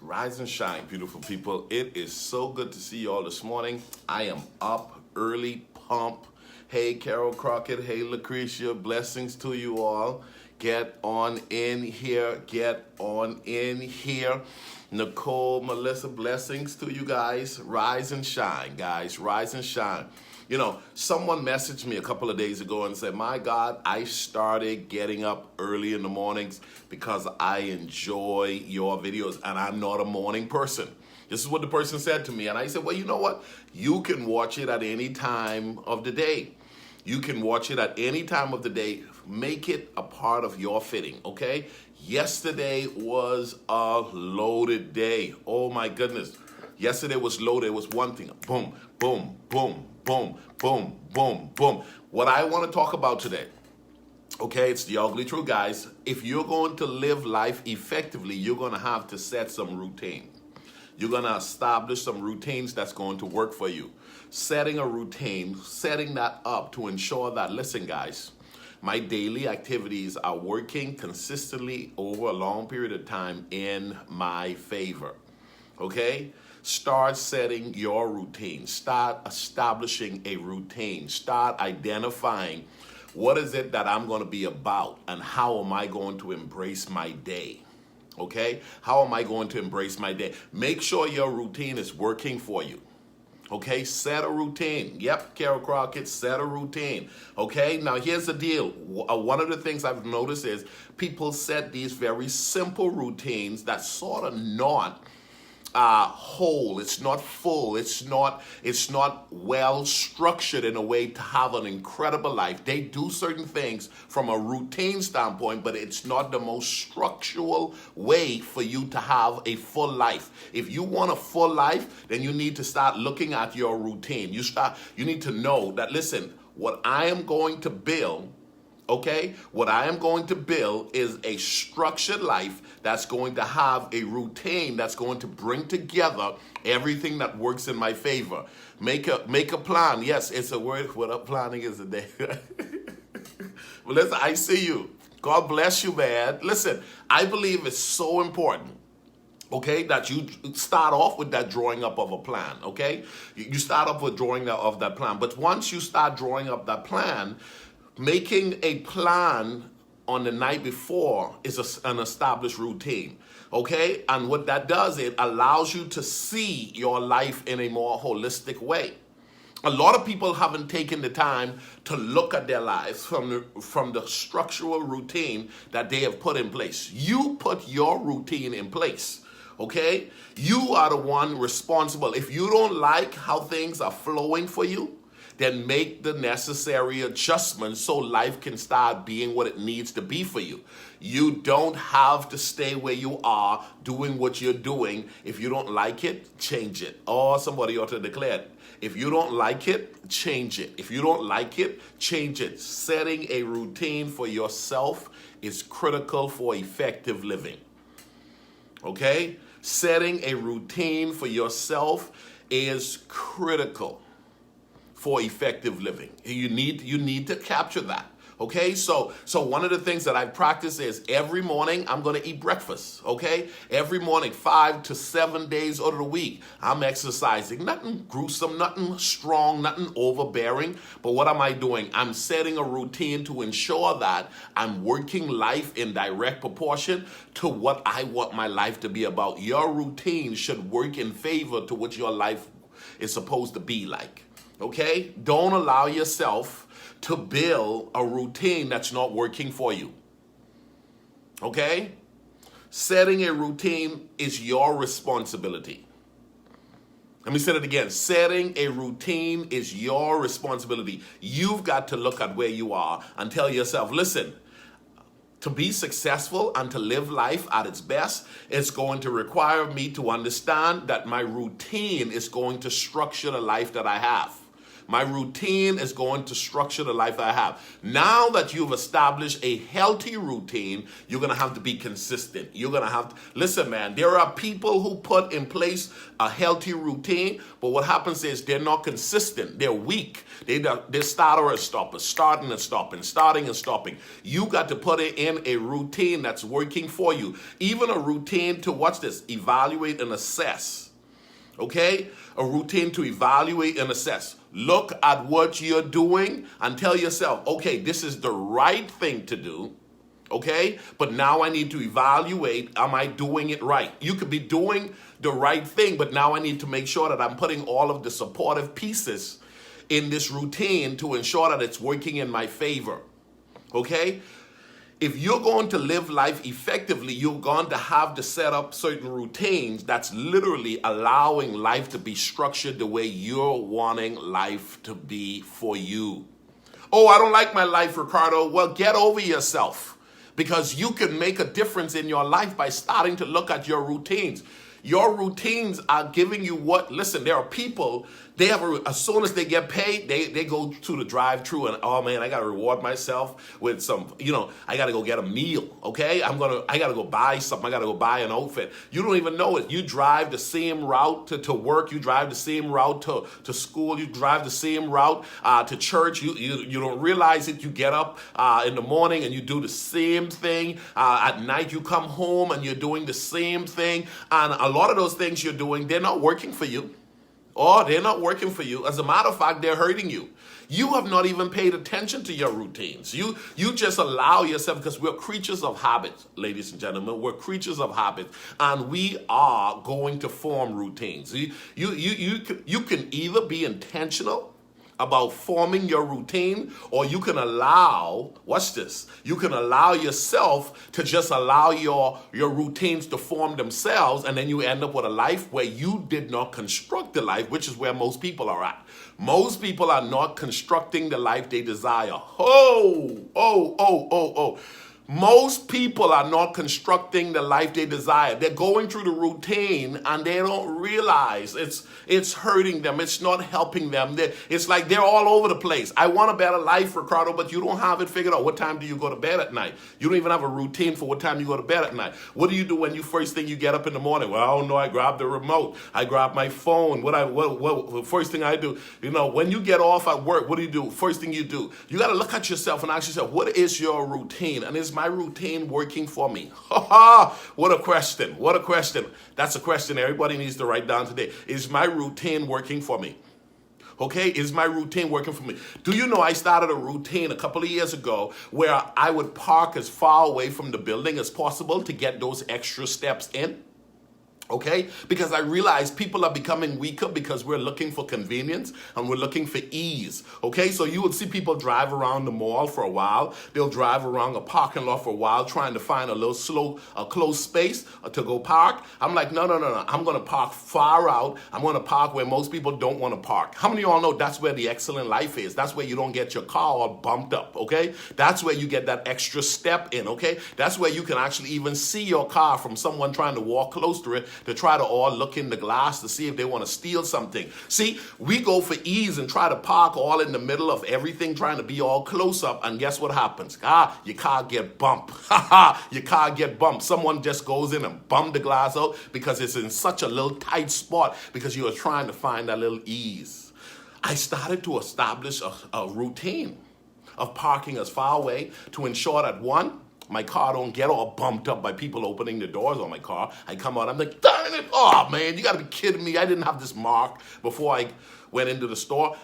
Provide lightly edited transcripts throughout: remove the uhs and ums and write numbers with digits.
Rise and shine, beautiful people. It is so good to see you all this morning. I am up early, pump. Hey, Carol Crockett. Hey, Lucretia. Blessings to you all. Get on in here. Get on in here. Nicole, Melissa, blessings to you guys. Rise and shine, guys. Rise and shine. You know, someone messaged me a couple of days ago and said, my God, I started getting up early in the mornings because I enjoy your videos and I'm not a morning person. This is what the person said to me. And I said, well, you know what? You can watch it at any time of the day. You can watch it at any time of the day. Make it a part of your fitting, okay? Yesterday was a loaded day. Oh my goodness. Yesterday was loaded. It was one thing. Boom, boom, boom, boom, boom, boom, boom. What I want to talk about today, okay, it's the ugly truth, guys. If you're going to live life effectively, you're going to have to set some routine. You're going to establish some routines that's going to work for you. Setting a routine, setting that up to ensure that, listen, guys, my daily activities are working consistently over a long period of time in my favor. Okay? Start setting your routine. Start establishing a routine. Start identifying what is it that I'm going to be about and how am I going to embrace my day. Okay? How am I going to embrace my day? Make sure your routine is working for you. Okay, set a routine. Yep, Carol Crockett, set a routine. Okay, now here's the deal. One of the things I've noticed is people set these very simple routines that sort of not whole. It's not full. It's not well structured in a way to have an incredible life. They do certain things from a routine standpoint, but it's not the most structural way for you to have a full life. If you want a full life, then you need to start looking at your routine. You need to know that, listen, what I am going to build, okay, what I am going to build is a structured life that's going to have a routine that's going to bring together everything that works in my favor. Make a plan. Yes, it's a word. What up planning is a day. Well, listen, I see you. God bless you, man. Listen, I believe it's so important, okay, that you start off with that drawing up of a plan, okay? You start off with drawing up of that plan. But once you start drawing up that plan, making a plan on the night before is an established routine, okay? And what that does, it allows you to see your life in a more holistic way. A lot of people haven't taken the time to look at their lives from the structural routine that they have put in place. You put your routine in place, okay? You are the one responsible. If you don't like how things are flowing for you, then make the necessary adjustments so life can start being what it needs to be for you. You don't have to stay where you are doing what you're doing. If you don't like it, change it. Or somebody ought to declare it. If you don't like it, change it. If you don't like it, change it. Setting a routine for yourself is critical for effective living. Okay? Setting a routine for yourself is critical for effective living. You need to capture that. Okay, so one of the things that I practice is every morning I'm going to eat breakfast. Okay, every morning, 5 to 7 days out of the week, I'm exercising. Nothing gruesome, nothing strong, nothing overbearing. But what am I doing? I'm setting a routine to ensure that I'm working life in direct proportion to what I want my life to be about. Your routine should work in favor to what your life is supposed to be like. Okay? Don't allow yourself to build a routine that's not working for you. Okay? Setting a routine is your responsibility. Let me say it again. Setting a routine is your responsibility. You've got to look at where you are and tell yourself, listen, to be successful and to live life at its best, it's going to require me to understand that my routine is going to structure the life that I have. My routine is going to structure the life I have. Now that you've established a healthy routine, you're going to have to be consistent. You're going to have to, listen, man, there are people who put in place a healthy routine, but what happens is they're not consistent. They're weak. They're starter and stopper, starting and stopping, starting and stopping. You got to put it in a routine that's working for you. Even a routine to, watch this, evaluate and assess. Okay? A routine to evaluate and assess. Look at what you're doing and tell yourself, okay, this is the right thing to do. Okay? But now I need to evaluate, am I doing it right? You could be doing the right thing, but now I need to make sure that I'm putting all of the supportive pieces in this routine to ensure that it's working in my favor. Okay? If you're going to live life effectively, you're going to have to set up certain routines that's literally allowing life to be structured the way you're wanting life to be for you. Oh, I don't like my life, Ricardo. Well, get over yourself, because you can make a difference in your life by starting to look at your routines. Your routines are giving you what? Listen, there are people, they have as soon as they get paid, they go to the drive-thru and, oh man, I got to reward myself with some, I got to go get a meal, okay? I got to go buy something. I got to go buy an outfit. You don't even know it. You drive the same route to work. You drive the same route to school. You drive the same route to church. You don't realize it. You get up in the morning and you do the same thing. At night you come home and you're doing the same thing. And a lot of those things you're doing, they're not working for you. Or they're not working for you. As a matter of fact, they're hurting you. You have not even paid attention to your routines. You just allow yourself, because we're creatures of habits, ladies and gentlemen. We're creatures of habits, and we are going to form routines. You can either be intentional about forming your routine, or you can allow, watch this, you can allow yourself to just allow your routines to form themselves, and then you end up with a life where you did not construct the life, which is where most people are at. Most people are not constructing the life they desire. Most people are not constructing the life they desire. They're going through the routine and they don't realize it's hurting them. It's not helping them. It's like they're all over the place. I want a better life, Ricardo, but you don't have it figured out. What time do you go to bed at night? You don't even have a routine for what time you go to bed at night. What do you do when first thing you get up in the morning? Well, I don't know. I grab the remote. I grab my phone. What first thing I do? When you get off at work, what do you do? First thing you do, you got to look at yourself and ask yourself, what is your routine? And is my routine working for me? What a question. What a question. That's a question everybody needs to write down today. Is my routine working for me? Okay, is my routine working for me? Do you know I started a routine a couple of years ago where I would park as far away from the building as possible to get those extra steps in? Okay, because I realize people are becoming weaker because we're looking for convenience and we're looking for ease. Okay, so you would see people drive around the mall for a while. They'll drive around a parking lot for a while trying to find a close space to go park. I'm like, no. I'm going to park far out. I'm going to park where most people don't want to park. How many of y'all know that's where the excellent life is? That's where you don't get your car all bumped up. Okay, that's where you get that extra step in. Okay, that's where you can actually even see your car from someone trying to walk close to it, to try to all look in the glass to see if they want to steal something. See, we go for ease and try to park all in the middle of everything, trying to be all close up, and guess what happens? Your car get bumped. Your car get bumped. Someone just goes in and bump the glass out because it's in such a little tight spot because you are trying to find that little ease. I started to establish a routine of parking as far away to ensure that, one, my car don't get all bumped up by people opening the doors on my car. I come out, I'm like, darn it, oh man, you gotta be kidding me. I didn't have this marked before I went into the store.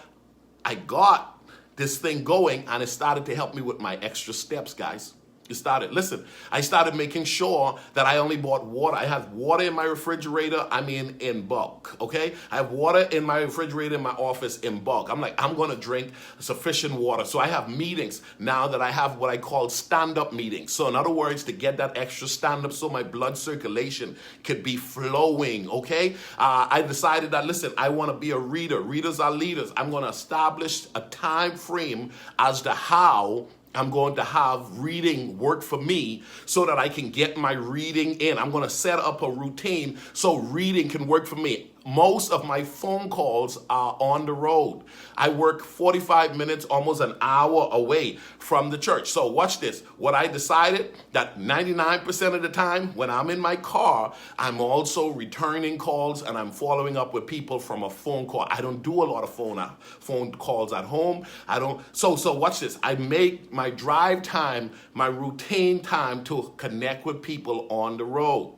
I got this thing going and it started to help me with my extra steps, guys. I started making sure that I only bought water. I have water in my refrigerator, in bulk, okay? I have water in my refrigerator in my office in bulk. I'm like, I'm gonna drink sufficient water. So I have meetings now that I have what I call stand-up meetings. So in other words, to get that extra stand-up so my blood circulation could be flowing, okay? I decided that, listen, I wanna be a reader. Readers are leaders. I'm gonna establish a time frame as to how I'm going to have reading work for me so that I can get my reading in. I'm going to set up a routine so reading can work for me. most of my phone calls are on the road. I work 45 minutes, almost an hour away from the church. So watch this. What I decided that 99% of the time when I'm in my car, I'm also returning calls and I'm following up with people from a phone call. I don't do a lot of phone calls at home. I don't. So watch this. I make my drive time, my routine time to connect with people on the road.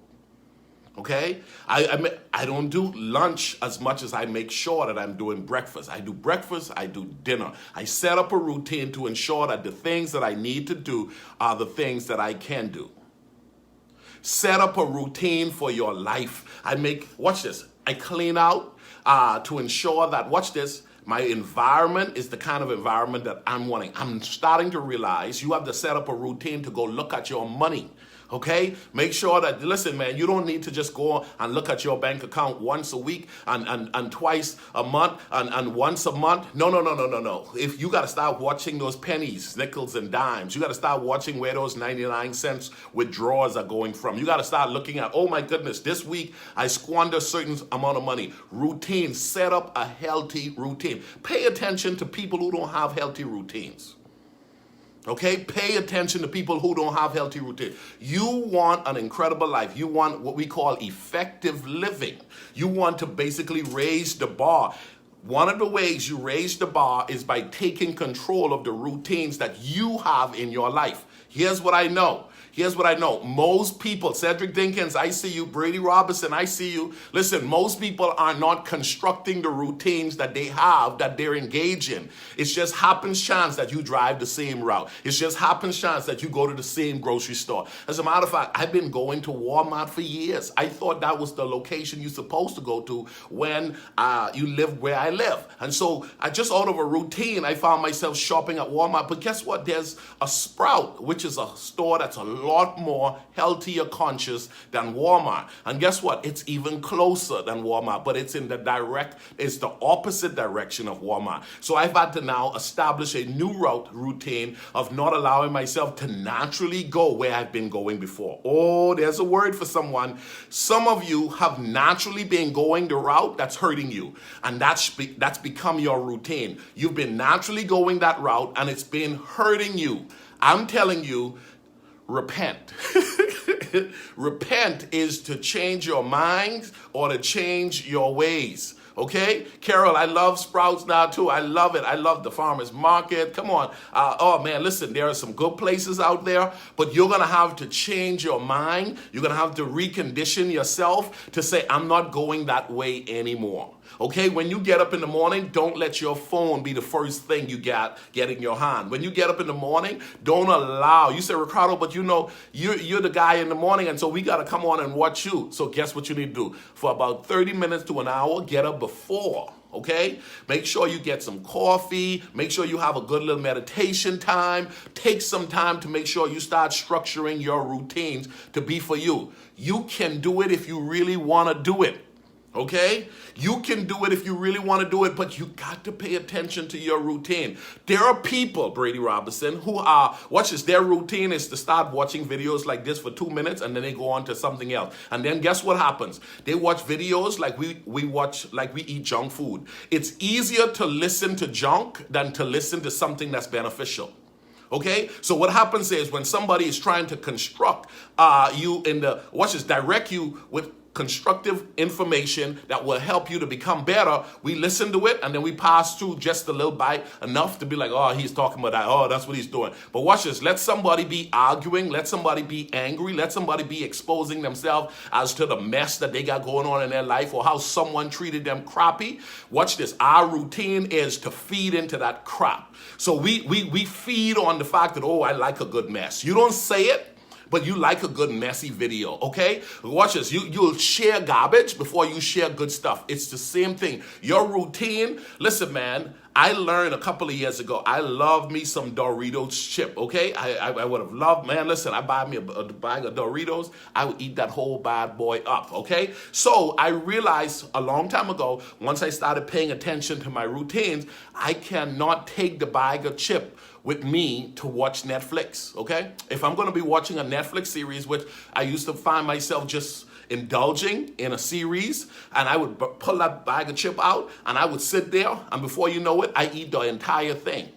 Okay, I don't do lunch as much as I make sure that I'm doing breakfast. I do breakfast, I do dinner. I set up a routine to ensure that the things that I need to do are the things that I can do. Set up a routine for your life. Watch this, I clean out to ensure that, watch this, my environment is the kind of environment that I'm wanting. I'm starting to realize you have to set up a routine to go look at your money. Okay? Make sure that, listen, man, you don't need to just go and look at your bank account once a week and twice a month and once a month. No. If you got to start watching those pennies, nickels, and dimes, you got to start watching where those 99 cents withdrawals are going from. You got to start looking at, oh my goodness, this week I squandered a certain amount of money. Routine, set up a healthy routine. Pay attention to people who don't have healthy routines. Okay, pay attention to people who don't have healthy routine. You want an incredible life. You want what we call effective living. You want to basically raise the bar. One of the ways you raise the bar is by taking control of the routines that you have in your life. Here's what I know. Most people, Cedric Dinkins, I see you. Brady Robinson, I see you. Listen, most people are not constructing the routines that they have, that they're engaged in. It's just happens chance that you drive the same route. It's just happens chance that you go to the same grocery store. As a matter of fact, I've been going to Walmart for years. I thought that was the location you're supposed to go to when you live where I live. And so I just out of a routine, I found myself shopping at Walmart. But guess what? There's a Sprout, which is a store that's a lot more healthier conscious than Walmart. And guess what? It's even closer than Walmart, but it's it's the opposite direction of Walmart. So I've had to now establish a new routine of not allowing myself to naturally go where I've been going before. Oh, there's a word for someone. Some of you have naturally been going the route that's hurting you, and that's become your routine. You've been naturally going that route and it's been hurting you. I'm telling you, repent. Repent is to change your mind or to change your ways. Okay? Carol, I love Sprouts now too. I love it. I love the farmer's market. Come on. Oh man, listen, there are some good places out there, but you're going to have to change your mind. You're going to have to recondition yourself to say, I'm not going that way anymore. Okay, when you get up in the morning, don't let your phone be the first thing you get in your hand. When you get up in the morning, don't allow. You say, Ricardo, but you know, you're the guy in the morning, and so we got to come on and watch you. So guess what you need to do? For about 30 minutes to an hour, get up before. Okay? Make sure you get some coffee. Make sure you have a good little meditation time. Take some time to make sure you start structuring your routines to be for you. You can do it if you really want to do it. Okay? You can do it if you really want to do it, but you got to pay attention to your routine. There are people, Brady Robinson, who are, watch this, their routine is to start watching videos like this for 2 minutes and then they go on to something else. And then guess what happens? They watch videos like we eat junk food. It's easier to listen to junk than to listen to something that's beneficial. Okay, so what happens is when somebody is trying to construct direct you with constructive information that will help you to become better, we listen to it and then we pass through just a little bite, enough to be like, oh, he's talking about that. Oh, that's what he's doing. But watch this. Let somebody be arguing. Let somebody be angry. Let somebody be exposing themselves as to the mess that they got going on in their life or how someone treated them crappy. Watch this. Our routine is to feed into that crap. So we feed on the fact that, oh, I like a good mess. You don't say it, but you like a good messy video, okay? Watch this. You'll share garbage before you share good stuff. It's the same thing. Your routine, listen, man, I learned a couple of years ago, I love me some Doritos chip, okay? I would have loved, man, listen, I buy me a bag of Doritos, I would eat that whole bad boy up, okay? So I realized a long time ago, once I started paying attention to my routines, I cannot take the bag of chip with me to watch Netflix, okay? If I'm gonna be watching a Netflix series, which I used to find myself just indulging in a series, and I would pull that bag of chip out, and I would sit there, and before you know it, I eat the entire thing.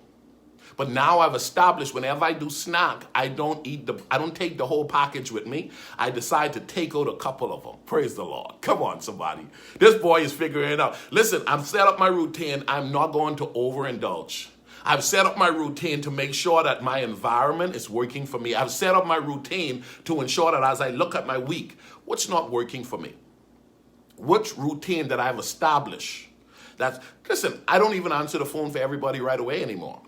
But now I've established whenever I do snack, I don't take the whole package with me. I decide to take out a couple of them. Praise the Lord. Come on, somebody. This boy is figuring it out. Listen, I've set up my routine. I'm not going to overindulge. I've set up my routine to make sure that my environment is working for me. I've set up my routine to ensure that as I look at my week, what's not working for me? Which routine that I've established? Listen, I don't even answer the phone for everybody right away anymore.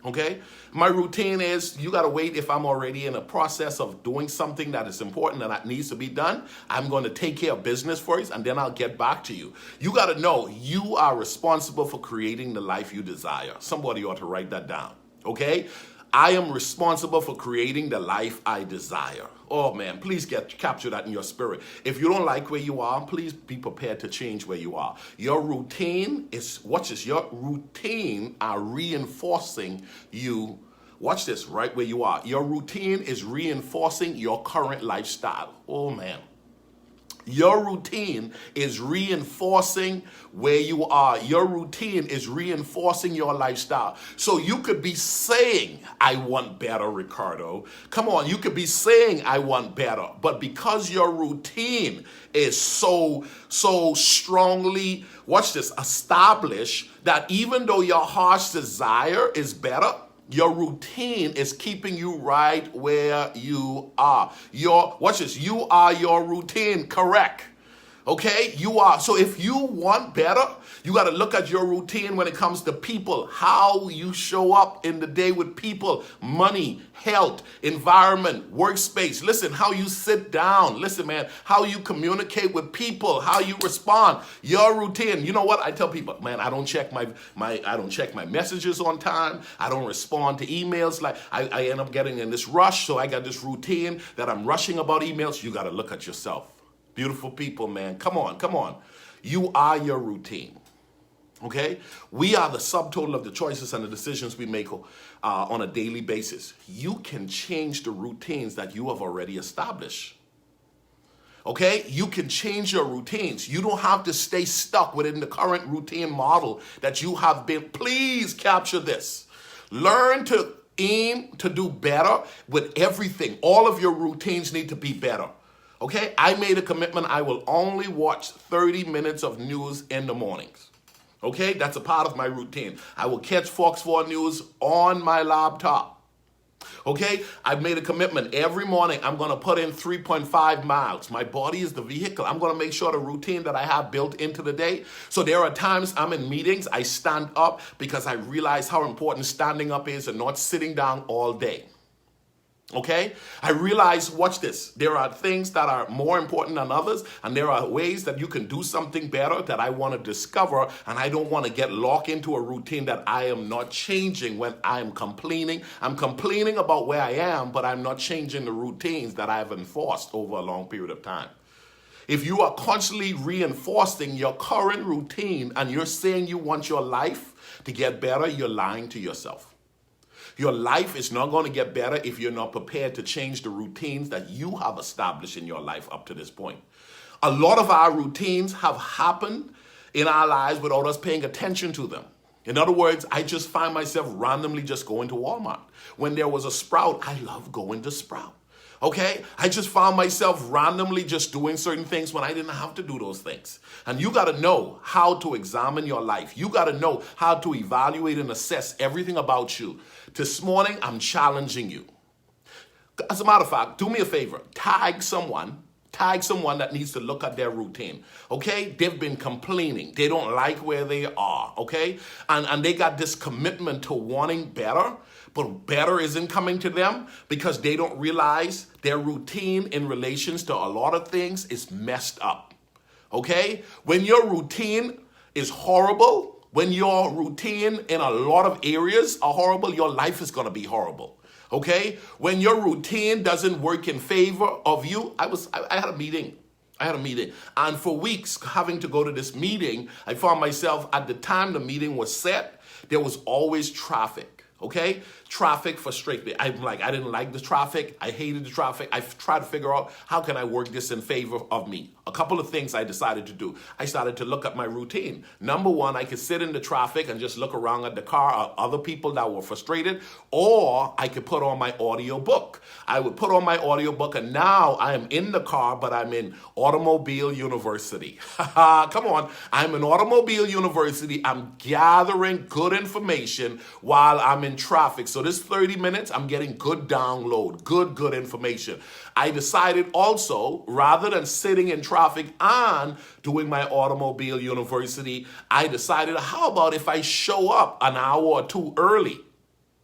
Okay? My routine is you got to wait if I'm already in a process of doing something that is important and that needs to be done. I'm going to take care of business first and then I'll get back to you. You got to know you are responsible for creating the life you desire. Somebody ought to write that down. Okay? I am responsible for creating the life I desire. Oh man, please capture that in your spirit. If you don't like where you are, please be prepared to change where you are. Your routine is, watch this, your routine are reinforcing you. Watch this, right where you are. Your routine is reinforcing your current lifestyle. Oh man. Your routine is reinforcing where you are. Your routine is reinforcing your lifestyle. So you could be saying, I want better, Ricardo. Come on, you could be saying, I want better. But because your routine is so strongly, watch this, established that even though your heart's desire is better, your routine is keeping you right where you are. Watch this. You are your routine, correct? Okay, you are. So if you want better, you got to look at your routine when it comes to people, how you show up in the day with people, money, health, environment, workspace. Listen, how you sit down. Listen, man, how you communicate with people, how you respond. Your routine. You know what? I tell people, man, I don't check my messages on time. I don't respond to emails. Like I end up getting in this rush. So I got this routine that I'm rushing about emails. You got to look at yourself. Beautiful people, man. Come on. You are your routine. Okay? We are the subtotal of the choices and the decisions we make on a daily basis. You can change the routines that you have already established. Okay? You can change your routines. You don't have to stay stuck within the current routine model that you have been. Please capture this. Learn to aim to do better with everything. All of your routines need to be better. Okay, I made a commitment. I will only watch 30 minutes of news in the mornings. Okay, that's a part of my routine. I will catch Fox 4 News on my laptop. Okay, I've made a commitment. Every morning, I'm going to put in 3.5 miles. My body is the vehicle. I'm going to make sure the routine that I have built into the day. So there are times I'm in meetings, I stand up because I realize how important standing up is and not sitting down all day. Okay, I realize, watch this, there are things that are more important than others, and there are ways that you can do something better that I want to discover, and I don't want to get locked into a routine that I am not changing when I'm complaining. I'm complaining about where I am, but I'm not changing the routines that I've enforced over a long period of time. If you are constantly reinforcing your current routine and you're saying you want your life to get better, you're lying to yourself. Your life is not going to get better if you're not prepared to change the routines that you have established in your life up to this point. A lot of our routines have happened in our lives without us paying attention to them. In other words, I just find myself randomly just going to Walmart. When there was a Sprout, I love going to Sprout. Okay, I just found myself randomly just doing certain things when I didn't have to do those things. And you got to know how to examine your life. You got to know how to evaluate and assess everything about you. This morning, I'm challenging you. As a matter of fact, do me a favor. Tag someone that needs to look at their routine. Okay, they've been complaining. They don't like where they are. Okay, and they got this commitment to wanting better. But better isn't coming to them because they don't realize their routine in relations to a lot of things is messed up. Okay? When your routine is horrible, when your routine in a lot of areas are horrible, your life is going to be horrible. Okay? When your routine doesn't work in favor of you, I had a meeting. And for weeks, having to go to this meeting, I found myself at the time the meeting was set, there was always traffic. Okay? Traffic frustrates me. I'm like, I didn't like the traffic. I hated the traffic. I tried to figure out how can I work this in favor of me. A couple of things I decided to do. I started to look at my routine. Number one, I could sit in the traffic and just look around at the car or other people that were frustrated, or I could put on my audio book. I would put on my audio book, and now I am in the car, but I'm in Automobile University. Come on. I'm in Automobile University. I'm gathering good information while I'm in traffic. So this 30 minutes, I'm getting good download, good information. I decided also, rather than sitting in traffic and doing my Automobile University, I decided, how about if I show up an hour or two early?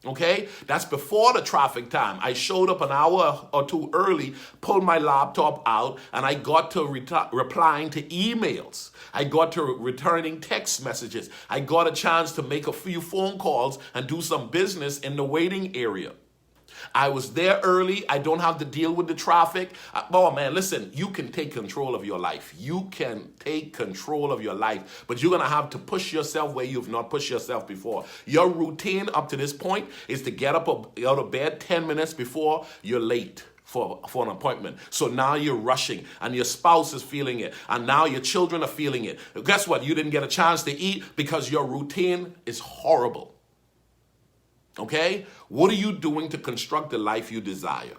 Okay, that's before the traffic time. I showed up an hour or two early, pulled my laptop out, and I got to replying to emails. I got to returning text messages. I got a chance to make a few phone calls and do some business in the waiting area. I was there early. I don't have to deal with the traffic. Oh man, listen, you can take control of your life. You can take control of your life, but you're going to have to push yourself where you've not pushed yourself before. Your routine up to this point is to get up out of bed 10 minutes before you're late for an appointment. So now you're rushing, and your spouse is feeling it, and now your children are feeling it. Guess what? You didn't get a chance to eat because your routine is horrible. Okay? What are you doing to construct the life you desire?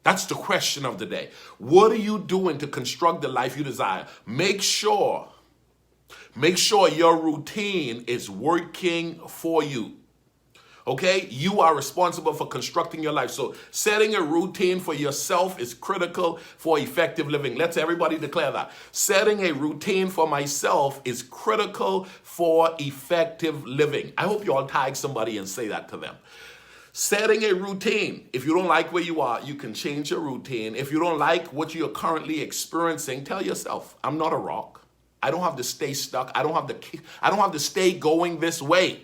That's the question of the day. What are you doing to construct the life you desire? Make sure your routine is working for you. Okay? You are responsible for constructing your life. So setting a routine for yourself is critical for effective living. Let's everybody declare that. Setting a routine for myself is critical for effective living. I hope you all tag somebody and say that to them. Setting a routine. If you don't like where you are, you can change your routine. If you don't like what you're currently experiencing, tell yourself, I'm not a rock. I don't have to stay stuck. I don't have to stay going this way.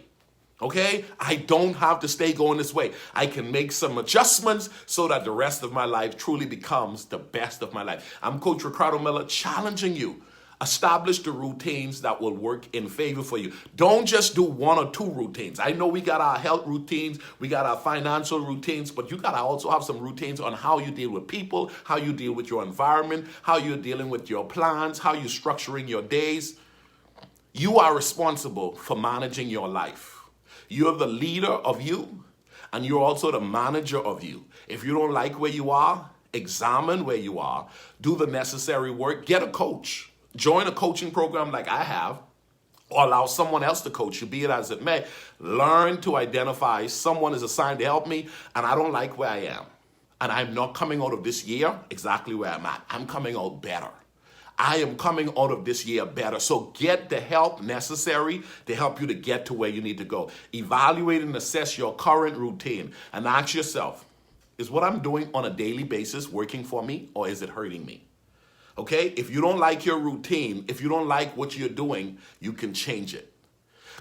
Okay? I don't have to stay going this way. I can make some adjustments so that the rest of my life truly becomes the best of my life. I'm Coach Ricardo Miller, challenging you. Establish the routines that will work in favor for you. Don't just do one or two routines. I know we got our health routines, we got our financial routines, but you got to also have some routines on how you deal with people, how you deal with your environment, how you're dealing with your plans, how you're structuring your days. You are responsible for managing your life. You're the leader of you, and you're also the manager of you. If you don't like where you are, examine where you are, do the necessary work, get a coach. Join a coaching program like I have, or allow someone else to coach you, be it as it may. Learn to identify someone is assigned to help me, and I don't like where I am. And I'm not coming out of this year exactly where I'm at. I'm coming out better. I am coming out of this year better. So get the help necessary to help you to get to where you need to go. Evaluate and assess your current routine and ask yourself, is what I'm doing on a daily basis working for me, or is it hurting me? Okay? If you don't like your routine, if you don't like what you're doing, you can change it.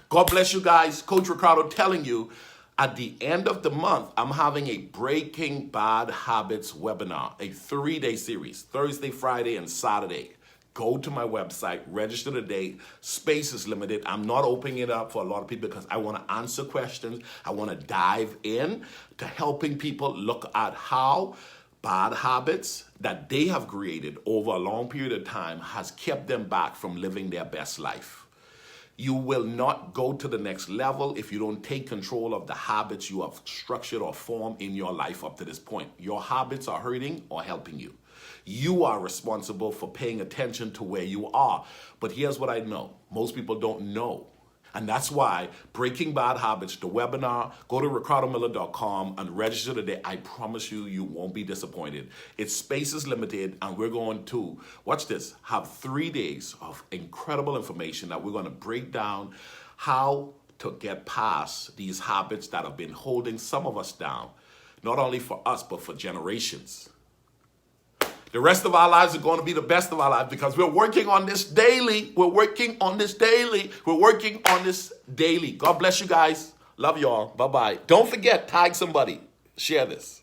God bless you guys. Coach Ricardo telling you, at the end of the month, I'm having a Breaking Bad Habits webinar, a 3-day series, Thursday, Friday, and Saturday. Go to my website, register today. Space is limited. I'm not opening it up for a lot of people because I want to answer questions. I want to dive in to helping people look at how bad habits that they have created over a long period of time has kept them back from living their best life. You will not go to the next level if you don't take control of the habits you have structured or formed in your life up to this point. Your habits are hurting or helping you. You are responsible for paying attention to where you are. But here's what I know. Most people don't know. And that's why Breaking Bad Habits, the webinar, go to ricardomiller.com and register today. I promise you, you won't be disappointed. Its space is limited, and we're going to, watch this, have 3 days of incredible information that we're going to break down how to get past these habits that have been holding some of us down, not only for us, but for generations. The rest of our lives are going to be the best of our lives because we're working on this daily. We're working on this daily. We're working on this daily. God bless you guys. Love you all. Bye-bye. Don't forget, tag somebody. Share this.